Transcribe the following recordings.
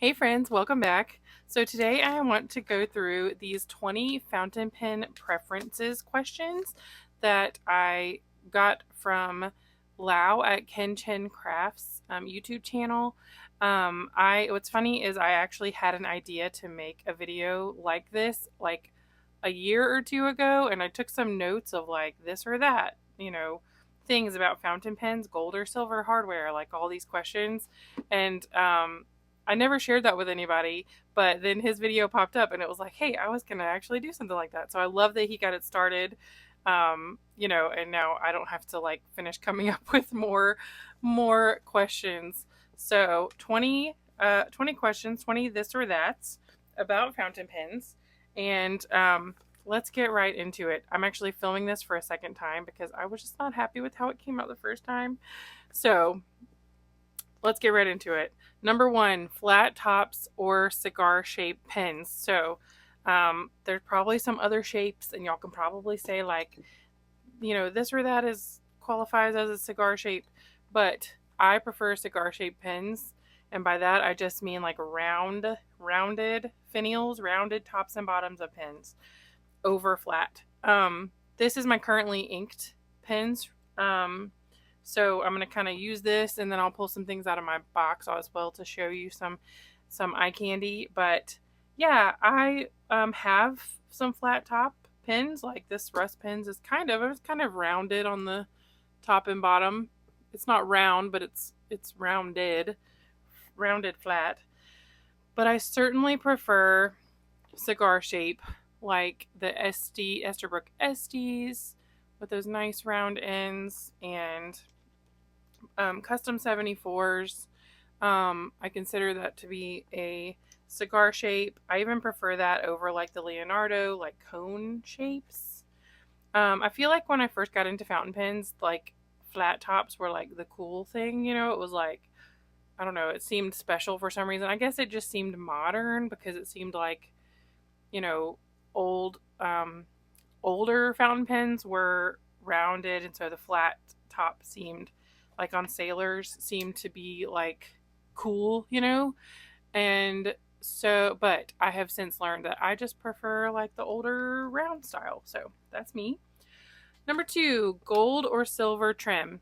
Hey friends, welcome back. So today I want to go through these 20 fountain pen preferences questions that I got from Lau at Ken Chen Crafts YouTube channel. I what's funny is I actually had an idea to make a video like this like a year or two ago, and I took some notes of like this or that, things about fountain pens, gold or silver hardware, like all these questions, and I never shared that with anybody, but then his video popped up and it was like, hey, I was going to actually do something like that. So I love that he got it started. And now I don't have to like finish coming up with more questions. So 20 questions, 20 this or that's about fountain pens. And let's get right into it. I'm actually filming this for a second time because I was just not happy with how it came out the first time. So let's get right into it. Number one, flat tops or cigar shaped pens. So there's probably some other shapes, and y'all can probably say like, this or that is qualifies as a cigar shape, but I prefer cigar shaped pens, and by that I just mean like rounded finials, rounded tops and bottoms of pens over flat. This is my currently inked pens. So I'm going to kind of use this, and then I'll pull some things out of my box as well to show you some eye candy. But yeah, I have some flat top pins. Like this Rust pens is kind of rounded on the top and bottom. It's not round, but it's rounded flat. But I certainly prefer cigar shape, like the Esterbrook Estes with those nice round ends, and custom 74s. I consider that to be a cigar shape. I even prefer that over like the Leonardo, like cone shapes. I feel like when I first got into fountain pens, like flat tops were like the cool thing, it was like, I don't know, it seemed special for some reason. I guess it just seemed modern because it seemed like, you know, old, older fountain pens were rounded, and so the flat top seemed like on sailors seemed to be like cool, and so, but I have since learned that I just prefer like the older round style. So that's me. Number two, gold or silver trim.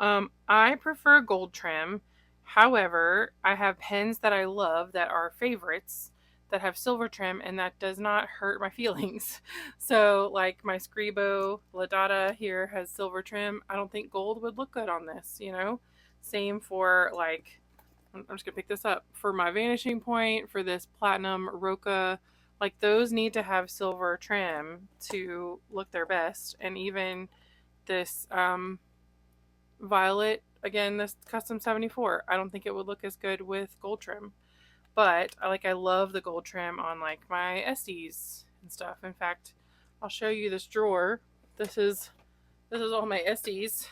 I prefer gold trim. However, I have pens that I love that are favorites that have silver trim, and that does not hurt my feelings. So, like my Scribo La Dada here has silver trim. I don't think gold would look good on this. Same for like, I'm just gonna pick this up for my Vanishing Point, for this Platinum Roca. Like those need to have silver trim to look their best, and even this Violet, again, this custom 74, I don't think it would look as good with gold trim. But I love the gold trim on like my Estes and stuff. In fact, I'll show you this drawer. This is all my Estes.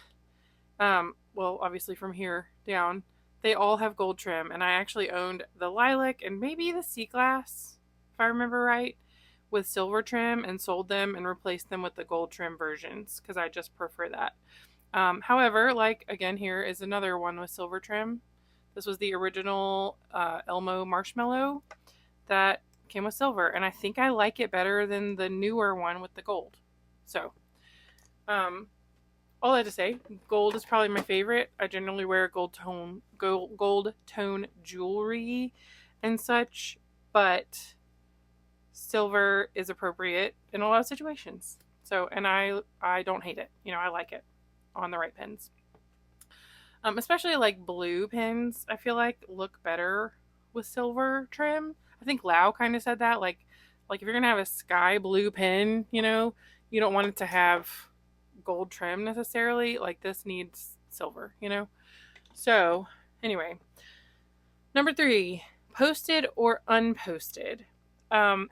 Well, obviously from here down, they all have gold trim, and I actually owned the lilac and maybe the sea glass, if I remember right, with silver trim, and sold them and replaced them with the gold trim versions because I just prefer that. However, like again, here is another one with silver trim. This was the original Elmo Marshmallow that came with silver, and I think I like it better than the newer one with the gold. So, all that to say, gold is probably my favorite. I generally wear gold tone jewelry and such, but silver is appropriate in a lot of situations. So, and I don't hate it. I like it on the right pens. Especially like blue pens, I feel like look better with silver trim. I think Lau kind of said that. Like if you're gonna have a sky blue pen, you don't want it to have gold trim necessarily. Like this needs silver. So anyway, number three, posted or unposted.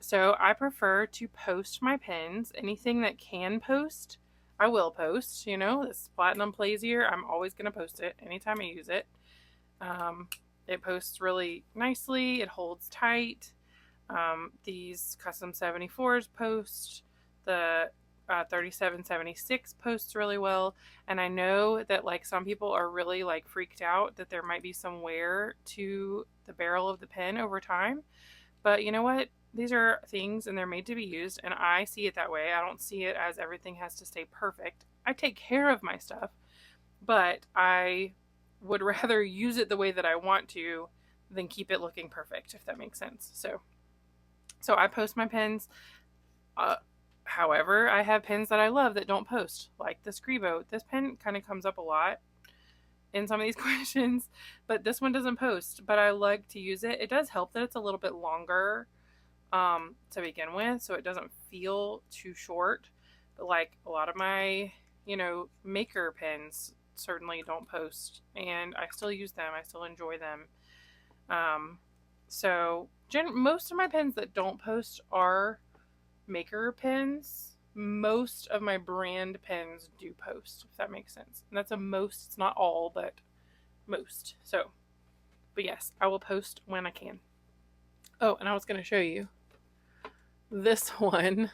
So I prefer to post my pens. Anything that can post, I will post. This Platinum Plaisir, I'm always going to post it anytime I use it. It posts really nicely. It holds tight. These custom 74s post. The 3776 posts really well. And I know that like some people are really like freaked out that there might be some wear to the barrel of the pen over time. But you know what? These are things and they're made to be used, and I see it that way. I don't see it as everything has to stay perfect. I take care of my stuff, but I would rather use it the way that I want to than keep it looking perfect, if that makes sense. So I post my pens. Uh, However, I have pens that I love that don't post, like the Scribo. This pen kind of comes up a lot in some of these questions, but this one doesn't post, but I like to use it. It does help that it's a little bit longer to begin with, so it doesn't feel too short. But like a lot of my, maker pens certainly don't post, and I still use them. I still enjoy them. Most of my pens that don't post are maker pens. Most of my brand pens do post, if that makes sense. And that's a most. It's not all, but most. But yes, I will post when I can. Oh, and I was going to show you this one.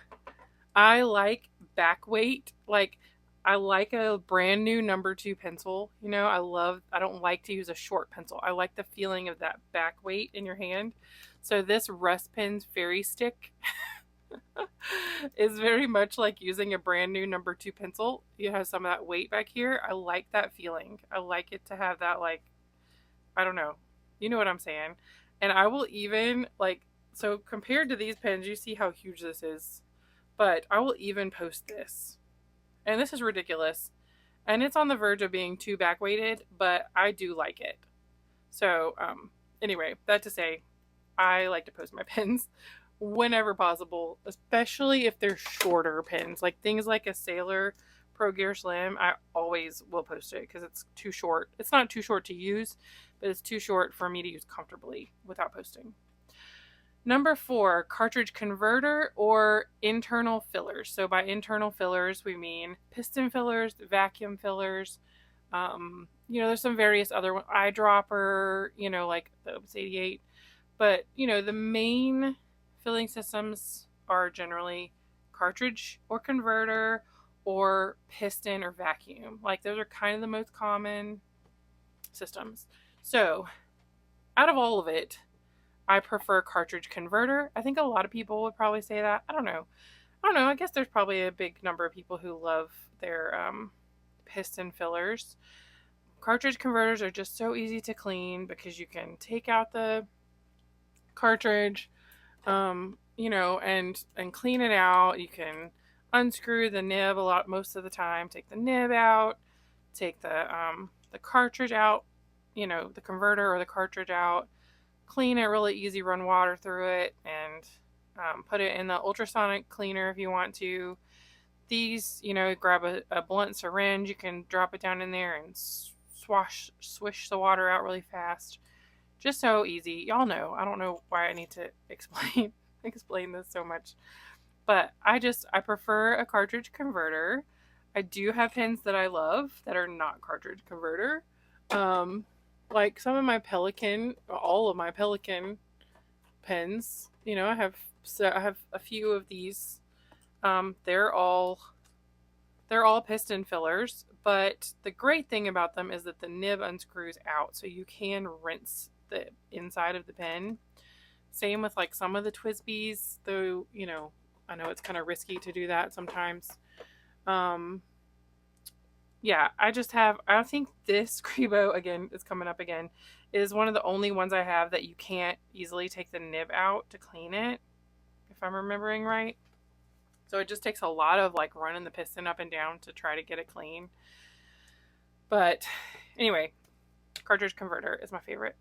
I like back weight. Like, I like a brand new number 2 pencil. I don't like to use a short pencil. I like the feeling of that back weight in your hand. So this Rust Pen's Fairy Stick is very much like using a brand new number 2 pencil. You have some of that weight back here. I like that feeling. I like it to have that, like, I don't know. You know what I'm saying? And I will even, like, so compared to these pens, you see how huge this is. But I will even post this. And this is ridiculous. And it's on the verge of being too back weighted, but I do like it. So, anyway, that to say, I like to post my pens whenever possible, especially if they're shorter pens. Like things like a Sailor Pro Gear Slim, I always will post it because it's too short. It's not too short to use, but it's too short for me to use comfortably without posting. Number 4, cartridge converter or internal fillers. So by internal fillers, we mean piston fillers, vacuum fillers. There's some various other ones, eyedropper, like the Opus 88. But, the main filling systems are generally cartridge or converter or piston or vacuum. Like those are kind of the most common systems. So out of all of it, I prefer cartridge converter. I think a lot of people would probably say that. I don't know. I guess there's probably a big number of people who love their piston fillers. Cartridge converters are just so easy to clean because you can take out the cartridge, and clean it out. You can unscrew the nib most of the time. Take the nib out. Take the cartridge out. The converter or the cartridge out. Clean it really easy. Run water through it and put it in the ultrasonic cleaner if you want to. These, grab a blunt syringe. You can drop it down in there and swish the water out really fast. Just so easy. Y'all know. I don't know why I need to explain this so much. But I prefer a cartridge converter. I do have pens that I love that are not cartridge converter. Like some of my all of my Pelican pens, I have a few of these. They're all piston fillers, but the great thing about them is that the nib unscrews out, so you can rinse the inside of the pen. Same with like some of the Twisbees, though, I know it's kind of risky to do that sometimes. Yeah, I think this Scribo, again, is coming up again, is one of the only ones I have that you can't easily take the nib out to clean it, if I'm remembering right. So it just takes a lot of like running the piston up and down to try to get it clean. But anyway, cartridge converter is my favorite.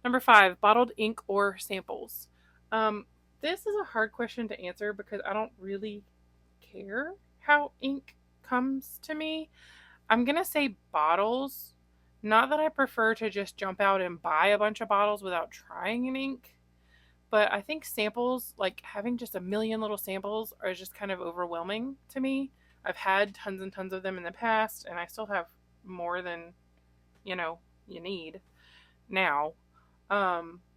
Number 5, bottled ink or samples. This is a hard question to answer because I don't really care how ink comes to me. I'm going to say bottles. Not that I prefer to just jump out and buy a bunch of bottles without trying an ink. But I think samples, like having just a million little samples, are just kind of overwhelming to me. I've had tons and tons of them in the past, and I still have more than, you need now.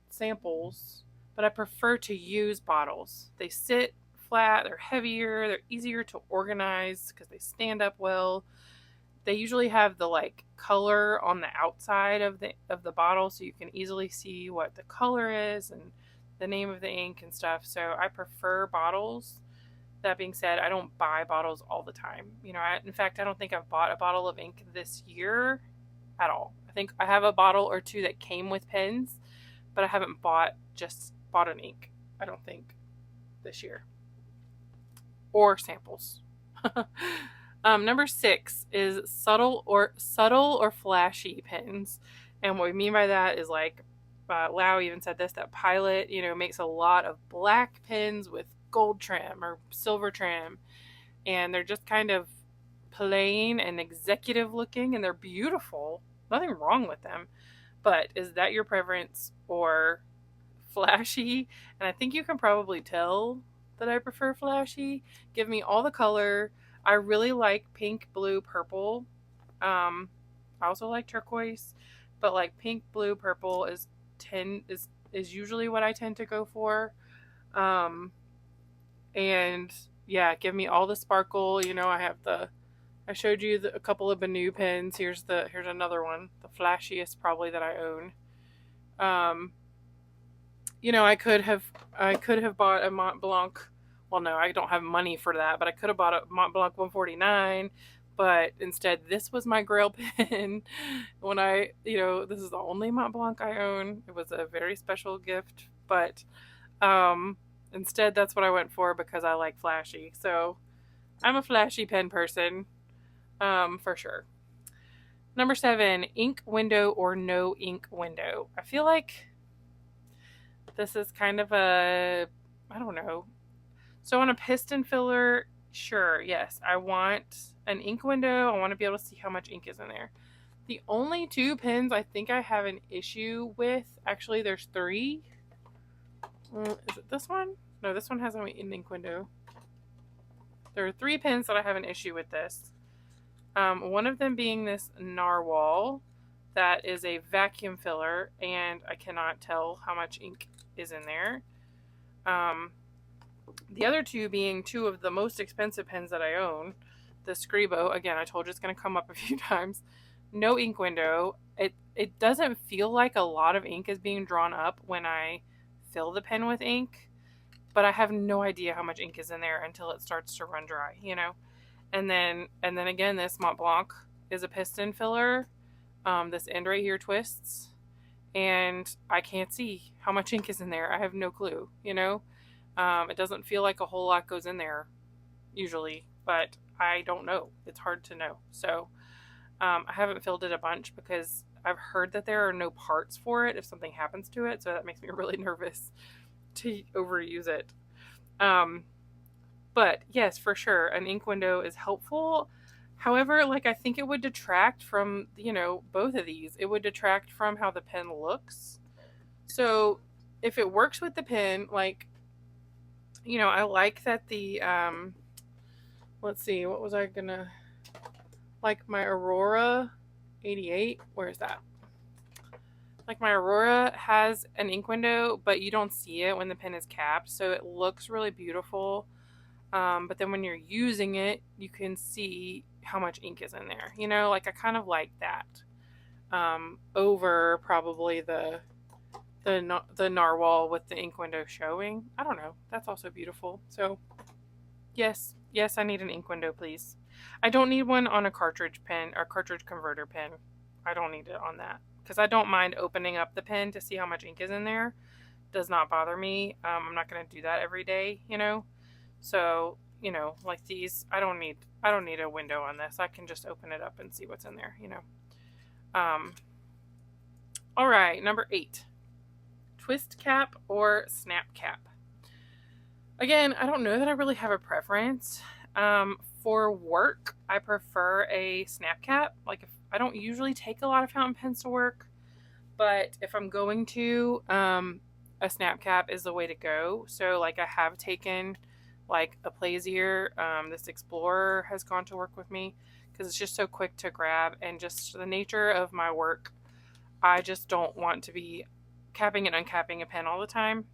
Samples, but I prefer to use bottles. They sit flat, they're heavier, they're easier to organize because they stand up well. They usually have the like color on the outside of the bottle, so you can easily see what the color is and the name of the ink and stuff. So I prefer bottles. That being said, I don't buy bottles all the time. In fact, I don't think I've bought a bottle of ink this year at all. I think I have a bottle or two that came with pens, but I haven't bought an ink, I don't think, this year. Or samples. Number 6 is subtle or flashy pens. And what we mean by that is like, Lau even said this, that Pilot, makes a lot of black pens with gold trim or silver trim. And they're just kind of plain and executive looking, and they're beautiful. Nothing wrong with them. But is that your preference or flashy? And I think you can probably tell that I prefer flashy. Give me all the color. I really like pink, blue, purple. I also like turquoise, but like pink, blue, purple is usually what I tend to go for. And yeah, give me all the sparkle. I showed you a couple of Banu pens. Here's another one, the flashiest probably that I own. I could have bought a Mont Blanc. Well, no, I don't have money for that, but I could have bought a Mont Blanc 149. But instead, this was my Grail pen. When this is the only Mont Blanc I own. It was a very special gift, but instead, that's what I went for because I like flashy. So I'm a flashy pen person, for sure. Number 7, ink window or no ink window. I feel like this is kind of I don't know. So on a piston filler, sure, yes, I want an ink window. I want to be able to see how much ink is in there. The only 2 pens I think I have an issue with, actually there's 3. Is it this one? No, this one has an ink window. There are 3 pens that I have an issue with this. One of them being this Narwhal that is a vacuum filler, and I cannot tell how much ink is in there. The other 2 being 2 of the most expensive pens that I own. The Scribo, again, I told you it's going to come up a few times. No ink window. It doesn't feel like a lot of ink is being drawn up when I fill the pen with ink, but I have no idea how much ink is in there until it starts to run dry, And then again, this Mont Blanc is a piston filler. This end right here twists, and I can't see how much ink is in there. I have no clue, It doesn't feel like a whole lot goes in there usually, but I don't know. It's hard to know. So I haven't filled it a bunch because I've heard that there are no parts for it if something happens to it, so that makes me really nervous to overuse it. But yes, for sure, an ink window is helpful. However, I think it would detract from, both of these. It would detract from how the pen looks. So if it works with the pen, I like that the, let's see, what was I gonna, my Aurora 88, where is that? My Aurora has an ink window, but you don't see it when the pen is capped, so it looks really beautiful. But then when you're using it, you can see how much ink is in there. I kind of like that over probably the Narwhal with the ink window showing. I don't know. That's also beautiful. So yes, I need an ink window, please. I don't need one on a cartridge pen or cartridge converter pen. I don't need it on that because I don't mind opening up the pen to see how much ink is in there. Does not bother me. I'm not going to do that every day, So, these, I don't need a window on this. I can just open it up and see what's in there, All right, number 8. Twist cap or snap cap. Again, I don't know that I really have a preference. For work, I prefer a snap cap. If I don't usually take a lot of fountain pens to work, but if I'm going to, a snap cap is the way to go. So I have taken a Plaisir. This Explorer has gone to work with me because it's just so quick to grab, and just the nature of my work, I just don't want to be capping and uncapping a pen all the time.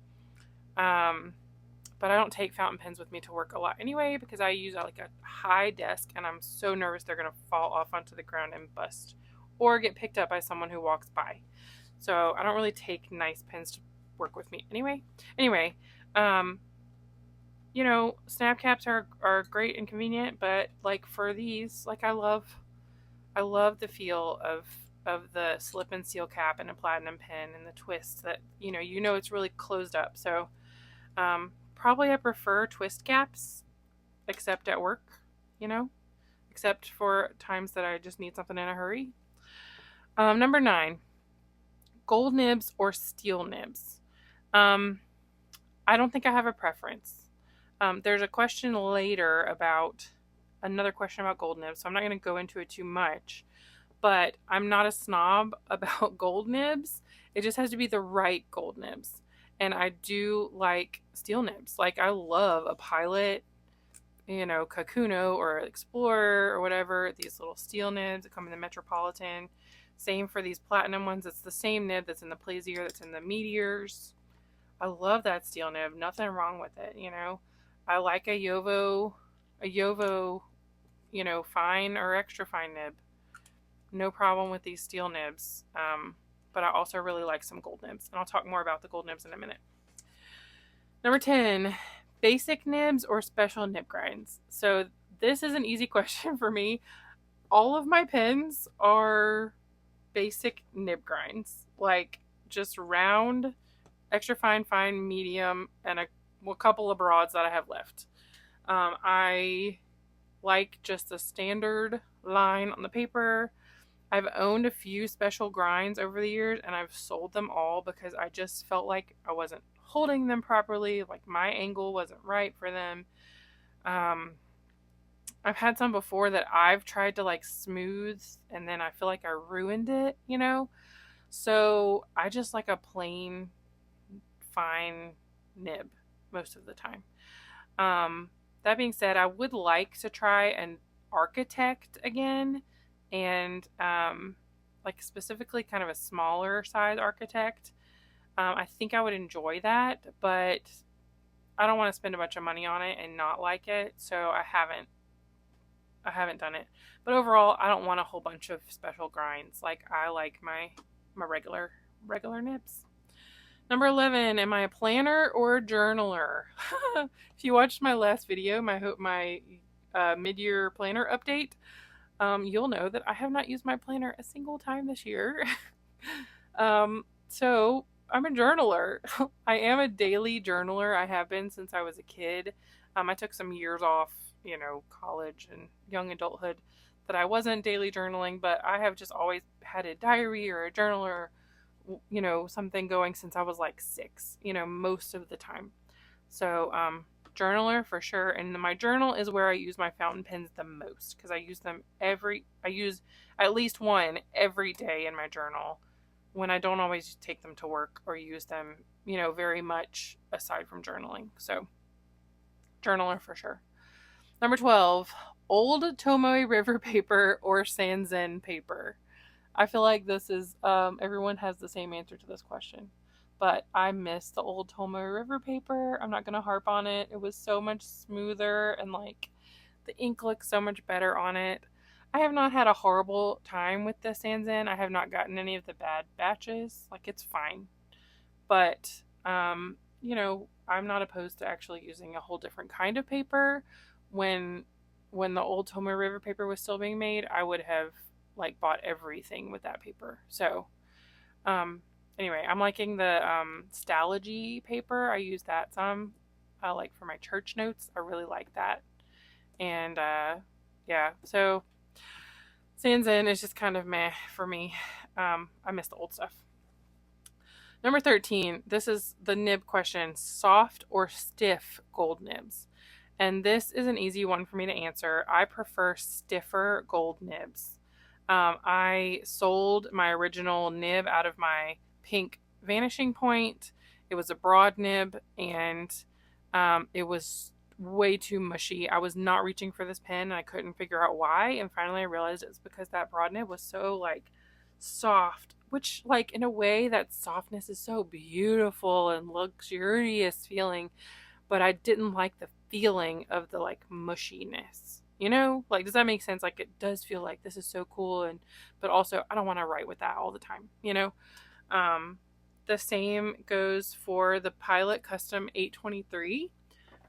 but I don't take fountain pens with me to work a lot anyway because I use like a high desk and I'm so nervous they're going to fall off onto the ground and bust or get picked up by someone who walks by. So I don't really take nice pens to work with me anyway. Anyway, snap caps are great and convenient, but like for these, like I love the feel of the slip and seal cap and a platinum pen and the twist that it's really closed up. So probably I prefer twist caps, except at work, except for times that I just need something in a hurry. Number 9, gold nibs or steel nibs. I don't think I have a preference. There's a question later about another question about gold nibs, so I'm not going to go into it too much. But I'm not a snob about gold nibs. It just has to be the right gold nibs. And I do like steel nibs. Like I love a Pilot, Kakuno or Explorer or whatever. These little steel nibs that come in the Metropolitan. Same for these platinum ones. It's the same nib that's in the Plaisir, that's in the Meteors. I love that steel nib. Nothing wrong with it, I like a Yovo, fine or extra fine nib. No problem with these steel nibs, but I also really like some gold nibs, and I'll talk more about the gold nibs in a minute. Number 10, basic nibs or special nib grinds. So this is an easy question for me. All of my pens are basic nib grinds, like just round, extra fine, fine, medium, and a couple of broads that I have left. I like just a standard line on the paper. I've owned a few special grinds over the years and I've sold them all because I just felt like I wasn't holding them properly, like my angle wasn't right for them. I've had some before that I've tried to like smooth and then I feel like I ruined it, So I just like a plain fine nib most of the time. That being said, I would like to try an Architect again, and like specifically kind of a smaller size Architect. I think I would enjoy that, but I don't want to spend a bunch of money on it and not like it, so I haven't done it. But overall, I don't want a whole bunch of special grinds. Like I like my regular nibs. Number 11, am I a planner or a journaler? If you watched my last video, my mid-year planner update, you'll know that I have not used my planner a single time this year. So I'm a journaler. I am a daily journaler. I have been since I was a kid. I took some years off, college and young adulthood that I wasn't daily journaling, but I have just always had a diary or a journal or something going since I was like 6, most of the time. So, journaler for sure. And my journal is where I use my fountain pens the most because I use at least one every day in my journal when I don't always take them to work or use them, very much aside from journaling. So, journaler for sure. Number 12, old Tomoe River paper or Sanzen paper. I feel like this is, everyone has the same answer to this question. But I miss the old Tomoe River paper. I'm not going to harp on it. It was so much smoother and like the ink looks so much better on it. I have not had a horrible time with the Sanzen. I have not gotten any of the bad batches. Like it's fine. But, I'm not opposed to actually using a whole different kind of paper. When the old Tomoe River paper was still being made, I would have like bought everything with that paper. So anyway, I'm liking the Stalogy paper. I use that some like for my church notes. I really like that. And yeah, so Sanzen is just kind of meh for me. I miss the old stuff. Number 13, this is the nib question: soft or stiff gold nibs? And this is an easy one for me to answer. I prefer stiffer gold nibs. I sold my original nib out of my pink Vanishing Point. It was a broad nib, and it was way too mushy. I was not reaching for this pen, and I couldn't figure out why. And finally, I realized it's because that broad nib was so like soft, which like in a way that softness is so beautiful and luxurious feeling. but I didn't like the feeling of the like mushiness. You know, like, does that make sense? Like, it does feel like this is so cool, and but also I don't want to write with that all the time. You know, um, the same goes for the Pilot Custom 823.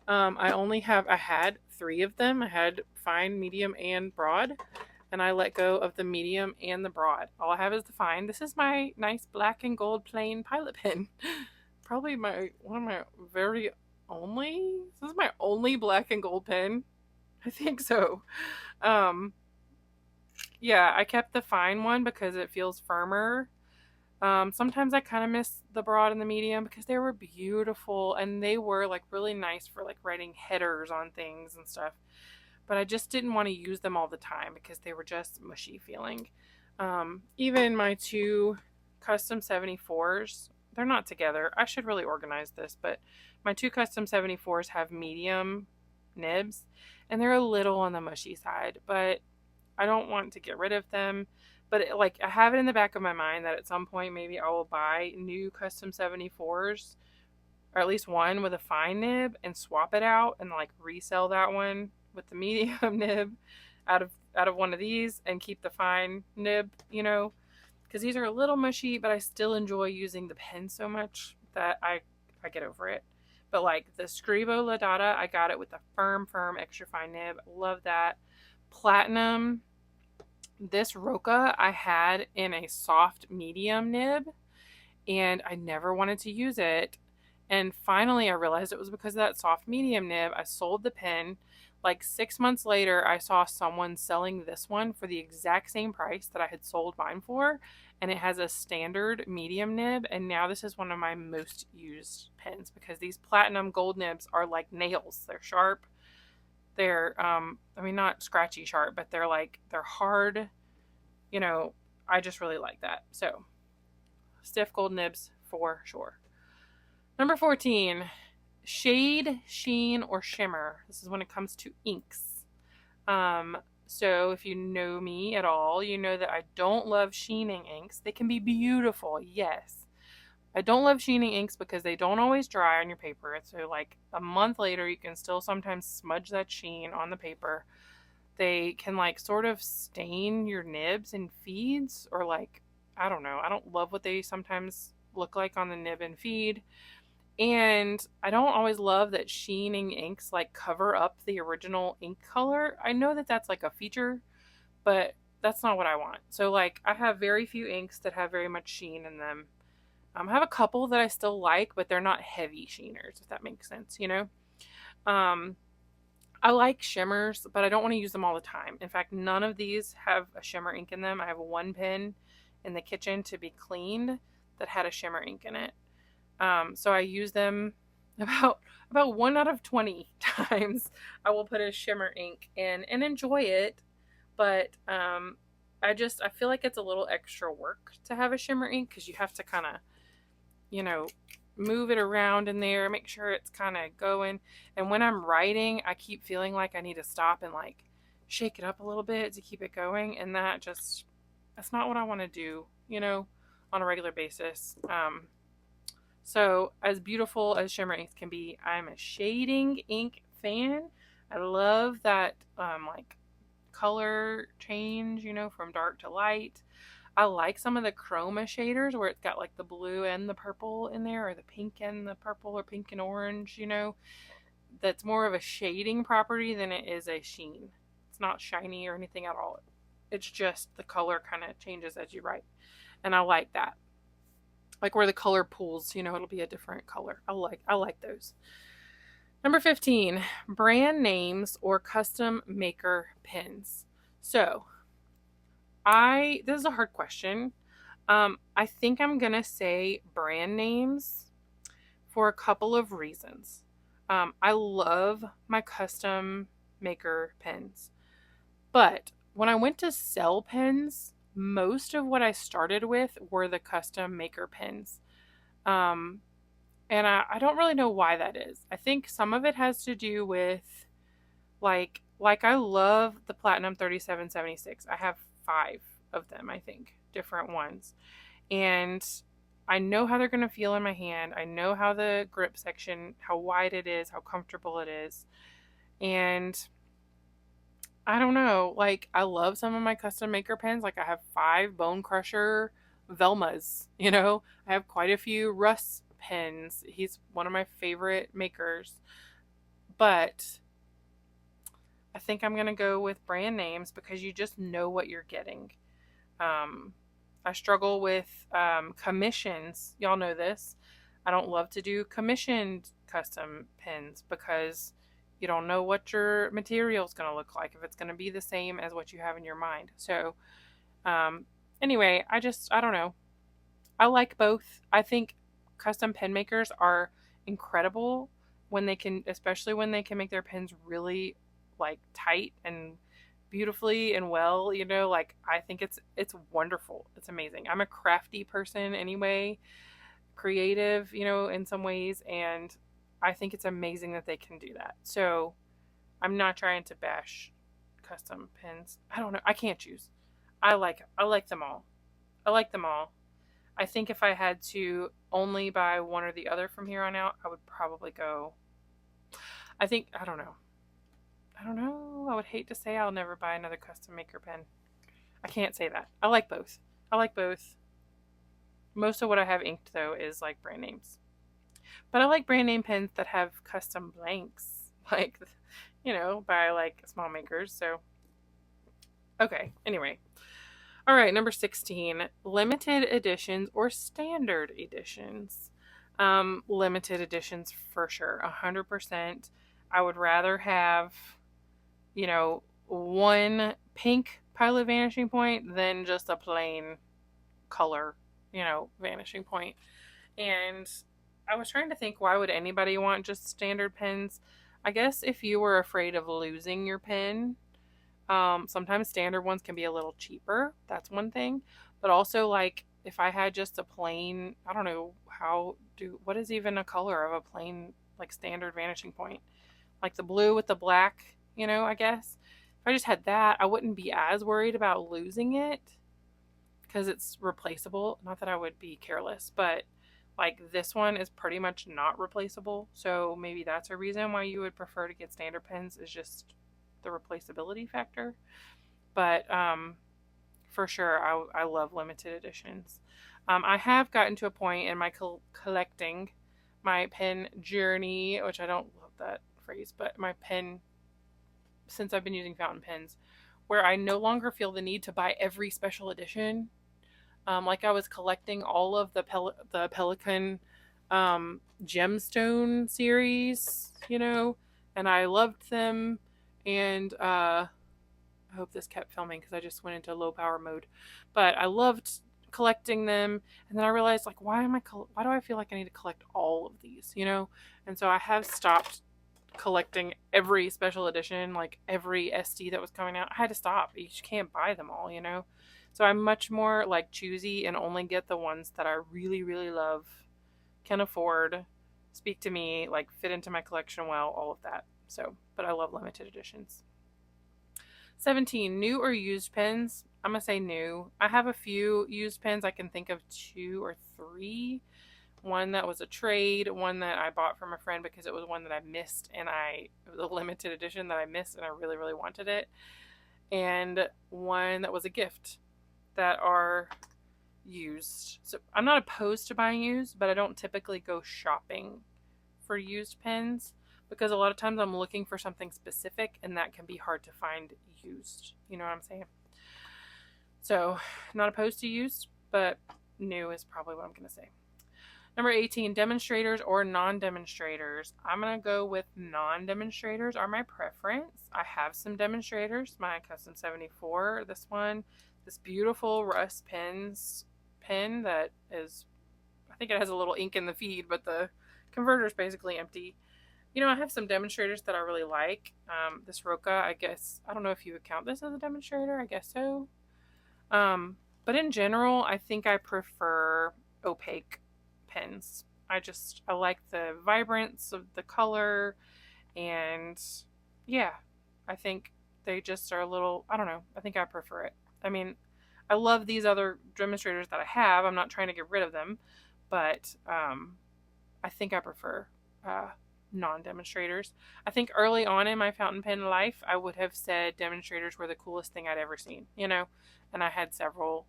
I had three of them. I had fine, medium, and broad, and I let go of the medium and the broad. All I have is the fine. This is my nice black and gold plain Pilot pen. Probably one of my very only. This is my only black and gold pen. I think so. Um, yeah, I kept the fine one because it feels firmer. Sometimes I kind of miss the broad and the medium because they were beautiful and they were like really nice for like writing headers on things and stuff. But I just didn't want to use them all the time because they were just mushy feeling. Even my two custom 74s, they're not together. I should really organize this, but my two custom 74s have medium nibs and they're a little on the mushy side, but I don't want to get rid of them. But like I have it in the back of my mind that at some point maybe I will buy new custom 74s, or at least one with a fine nib, and swap it out and like resell that one with the medium nib out of one of these and keep the fine nib, you know, because these are a little mushy, but I still enjoy using the pen so much that I get over it. But like the Scrivo Laudata, I got it with the firm extra fine nib. Love that. Platinum, this Roca I had in a soft medium nib, and I never wanted to use it. And finally, I realized it was because of that soft medium nib. I sold the pen. Like 6 months later, I saw someone selling this one for the exact same price that I had sold mine for. And it has a standard medium nib. And now this is one of my most used pens because these platinum gold nibs are like nails. They're sharp. They're, I mean, not scratchy sharp, but they're hard. You know, I just really like that. So, stiff gold nibs for sure. Number 14, shade, sheen, or shimmer. This is when it comes to inks. So if you know me at all, you know that I don't love sheening inks. They can be beautiful, yes. I don't love sheening inks because they don't always dry on your paper. So like a month later, you can still sometimes smudge that sheen on the paper. They can like sort of stain your nibs and feeds, or like, I don't know. I don't love what they sometimes look like on the nib and feed. And I don't always love that sheening inks like cover up the original ink color. I know that that's like a feature, but that's not what I want. So like I have very few inks that have very much sheen in them. I have a couple that I still like, but they're not heavy sheeners, if that makes sense, you know? Um, I like shimmers, but I don't want to use them all the time. In fact, none of these have a shimmer ink in them. I have one pen in the kitchen to be cleaned that had a shimmer ink in it. So I use them about 1 out of 20 times. I will put a shimmer ink in and enjoy it, but I feel like it's a little extra work to have a shimmer ink because you have to kind of, you know, move it around in there, make sure it's kind of going. And when I'm writing, I keep feeling like I need to stop and like shake it up a little bit to keep it going, and that's not what I want to do, you know, on a regular basis. So as beautiful as shimmer inks can be, I'm a shading ink fan. I love that like color change, you know, from dark to light. I like some of the chroma shaders where it's got like the blue and the purple in there, or the pink and the purple, or pink and orange, you know. That's more of a shading property than it is a sheen. It's not shiny or anything at all. It's just the color kind of changes as you write. And I like that. Like where the color pools, you know, it'll be a different color. I like those. Number 15, brand names or custom maker pens. So, this is a hard question. I think I'm going to say brand names for a couple of reasons. I love my custom maker pens. But when I went to sell pens, most of what I started with were the custom maker pens. And I don't really know why that is. I think some of it has to do with like I love the Platinum 3776. I have 5 of them, I think, different ones. And I know how they're going to feel in my hand. I know how the grip section, how wide it is, how comfortable it is. And I don't know, like I love some of my custom maker pens. Like I have 5 Bone Crusher Velmas, I have quite a few Russ pens. He's one of my favorite makers. But I think I'm going to go with brand names because you just know what you're getting. Um, I struggle with commissions. Y'all know this. I don't love to do commissioned custom pins because you don't know what your material is going to look like, if it's going to be the same as what you have in your mind. So, um, anyway, I don't know. I like both. I think custom pen makers are incredible when they can, especially when they can make their pens really like tight and beautifully and well, like I think it's wonderful. It's amazing. I'm a crafty person anyway, creative, in some ways, and I think it's amazing that they can do that. So, I'm not trying to bash custom pens. I don't know. I can't choose. I like them all. I like them all. I think if I had to only buy one or the other from here on out, I would probably go. I don't know. I don't know. I would hate to say I'll never buy another custom maker pen. I can't say that. I like both. I like both. Most of what I have inked, though, is like brand names. But I like brand name pens that have custom blanks, like, by like small makers. So, okay. Anyway. All right, number 16, limited editions or standard editions. Limited editions for sure, 100%. I would rather have, one pink Pilot Vanishing Point than just a plain color, Vanishing Point. And I was trying to think, why would anybody want just standard pens? I guess if you were afraid of losing your pen. Sometimes standard ones can be a little cheaper. That's one thing. But also, like, if I had just a plain, I don't know what is even a color of a plain, like, standard Vanishing Point? Like the blue with the black, I guess. If I just had that, I wouldn't be as worried about losing it because it's replaceable. Not that I would be careless, but like this one is pretty much not replaceable. So maybe that's a reason why you would prefer to get standard pens, is just the replaceability factor. But for sure, I love limited editions. I have gotten to a point in my collecting, my pen journey, which I don't love that phrase, but my pen, since I've been using fountain pens, where I no longer feel the need to buy every special edition. Like I was collecting all of the Pelican gemstone series, and I loved them. And I hope this kept filming because I just went into low power mode. But I loved collecting them, and then I realized, like, why do I feel like I need to collect all of these, And so I have stopped collecting every special edition, like every SD that was coming out. I had to stop. You just can't buy them all, So I'm much more like choosy and only get the ones that I really, really love, can afford, speak to me, like fit into my collection well, all of that. So, but I love limited editions. 17, new or used pens. I'm going to say new. I have a few used pens. I can think of 2 or 3. One that was a trade, one that I bought from a friend because it was one that I missed, and it was a limited edition that I missed and I really, really wanted it. And one that was a gift that are used. So I'm not opposed to buying used, but I don't typically go shopping for used pens because a lot of times I'm looking for something specific and that can be hard to find used. You know what I'm saying? So, not opposed to used, but new is probably what I'm going to say. Number 18, demonstrators or non-demonstrators. I'm going to go with non-demonstrators are my preference. I have some demonstrators, my Custom 74, this beautiful Russ pen that is, I think it has a little ink in the feed, but the converter is basically empty. I have some demonstrators that I really like. This Roca, I guess, I don't know if you would count this as a demonstrator. I guess so. But in general, I think I prefer opaque pens. I like the vibrance of the color, and yeah, I think they just are a little, I don't know, I think I prefer it. I mean, I love these other demonstrators that I have. I'm not trying to get rid of them, but I think I prefer non-demonstrators. I think early on in my fountain pen life, I would have said demonstrators were the coolest thing I'd ever seen, and I had several.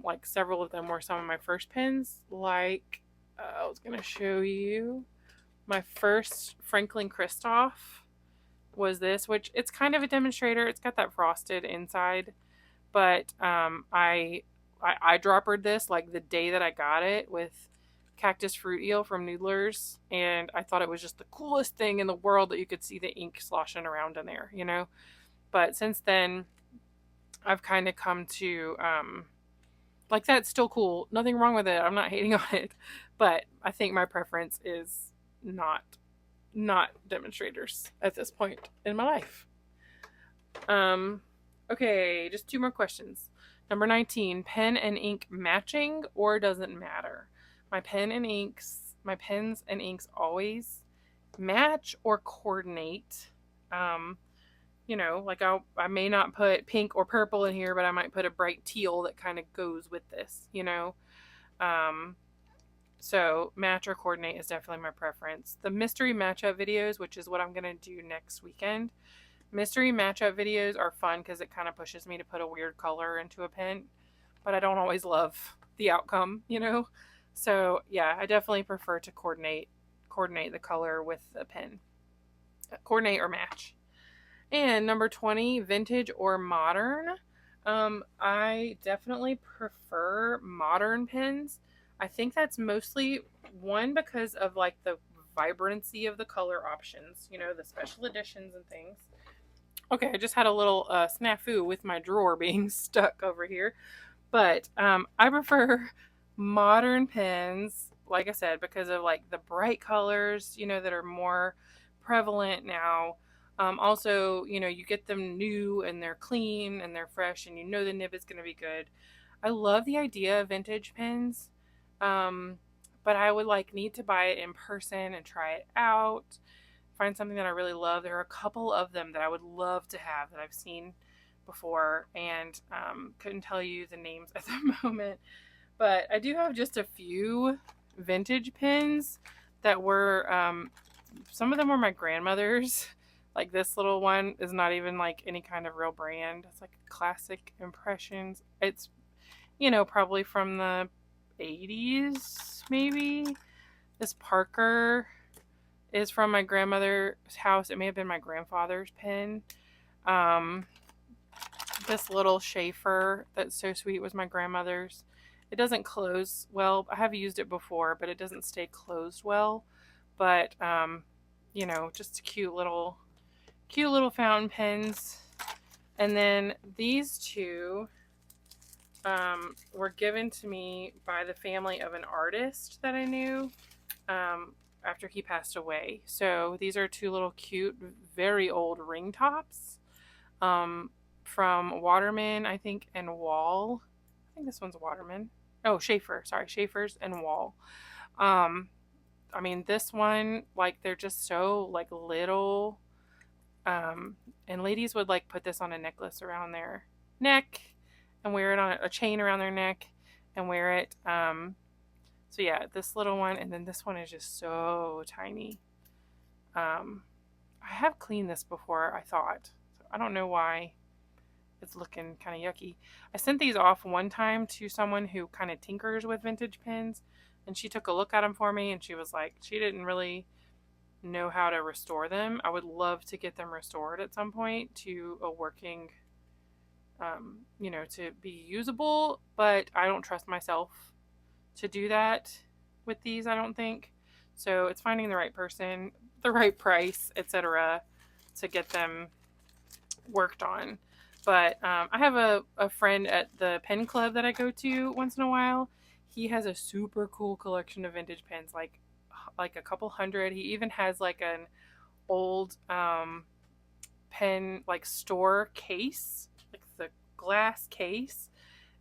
Like several of them were some of my first pens. Like I was gonna show you my first Franklin Christoph was this, which it's kind of a demonstrator. It's got that frosted inside, but I droppered this like the day that I got it with cactus fruit eel from Noodlers, and I thought it was just the coolest thing in the world that you could see the ink sloshing around in there, But since then, I've kind of come to like that's still cool. Nothing wrong with it. I'm not hating on it, but I think my preference is not demonstrators at this point in my life. Okay, just 2 more questions. Number 19, pen and ink matching or doesn't matter? My pens and inks always match or coordinate. Like I may not put pink or purple in here, but I might put a bright teal that kind of goes with this, So match or coordinate is definitely my preference. The mystery matchup videos, which is what I'm going to do next weekend. Mystery matchup videos are fun because it kind of pushes me to put a weird color into a pen, but I don't always love the outcome, So yeah, I definitely prefer to coordinate the color with a pen. Coordinate or match. And number 20, vintage or modern. I definitely prefer modern pens. I think that's mostly one because of like the vibrancy of the color options, the special editions and things. Okay, I just had a little snafu with my drawer being stuck over here. But I prefer modern pens, like I said, because of like the bright colors, that are more prevalent now. Also, you get them new and they're clean and they're fresh and the nib is going to be good. I love the idea of vintage pens, but I would need to buy it in person and try it out, find something that I really love. There are a couple of them that I would love to have that I've seen before and couldn't tell you the names at the moment. But I do have just a few vintage pens that were, some of them were my grandmother's. Like this little one is not even like any kind of real brand. It's like Classic Impressions. It's, probably from the 80s, maybe. This Parker is from my grandmother's house. It may have been my grandfather's pen. This little Schaefer that's so sweet was my grandmother's. It doesn't close well. I have used it before, but it doesn't stay closed well. But, just cute little fountain pens. And then these two were given to me by the family of an artist that I knew after he passed away. So these are 2 little cute, very old ring tops from Waterman, I think, and Wall. I think this one's Waterman. Oh, Schaefer. Sorry, Schaefer's and Wall. This one, they're just so little. And ladies would put this on a necklace around their neck and wear it on a chain around their neck and wear it. So yeah, this little one, and then this one is just so tiny. I have cleaned this before, I thought. So I don't know why it's looking kind of yucky. I sent these off one time to someone who kind of tinkers with vintage pens, and she took a look at them for me, and she was like, she didn't really know how to restore them. I would love to get them restored at some point to a working, to be usable, but I don't trust myself to do that with these, I don't think. So it's finding the right person, the right price, etc., to get them worked on. But I have a friend at the pen club that I go to once in a while. He has a super cool collection of vintage pens, like a couple hundred. He even has an old pen store case, the glass case,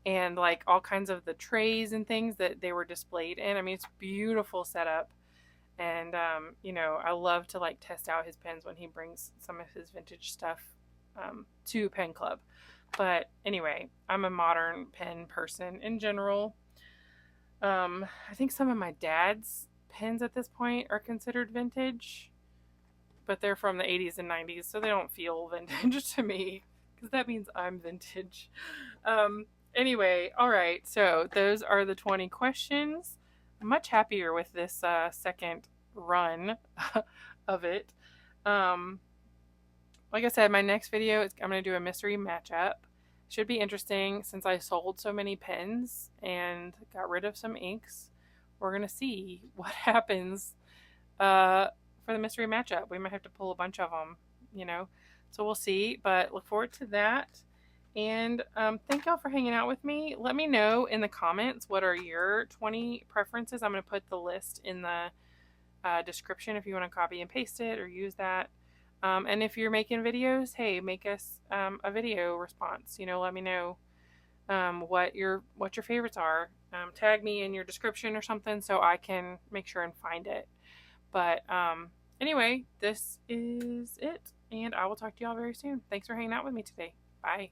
and all kinds of the trays and things that they were displayed in. It's beautiful setup. And I love to test out his pens when he brings some of his vintage stuff to pen club. But anyway, I'm a modern pen person in general. I think some of my dad's pens at this point are considered vintage, but they're from the 80s and 90s, so they don't feel vintage to me because that means I'm vintage. Um, anyway, all right, so those are the 20 questions. I'm much happier with this second run of it. Um, like I said, my next video is I'm going to do a mystery matchup. Should be interesting since I sold so many pens and got rid of some inks. We're going to see what happens uh, for the mystery matchup. We might have to pull a bunch of them, you know. So we'll see, but look forward to that. And thank y'all for hanging out with me. Let me know in the comments what are your 20 preferences. I'm going to put the list in the description if you want to copy and paste it or use that. And if you're making videos, hey, make us a video response. You know, let me know what your favorites are. Tag me in your description or something so I can make sure and find it. But anyway, this is it, and I will talk to y'all very soon. Thanks for hanging out with me today. Bye.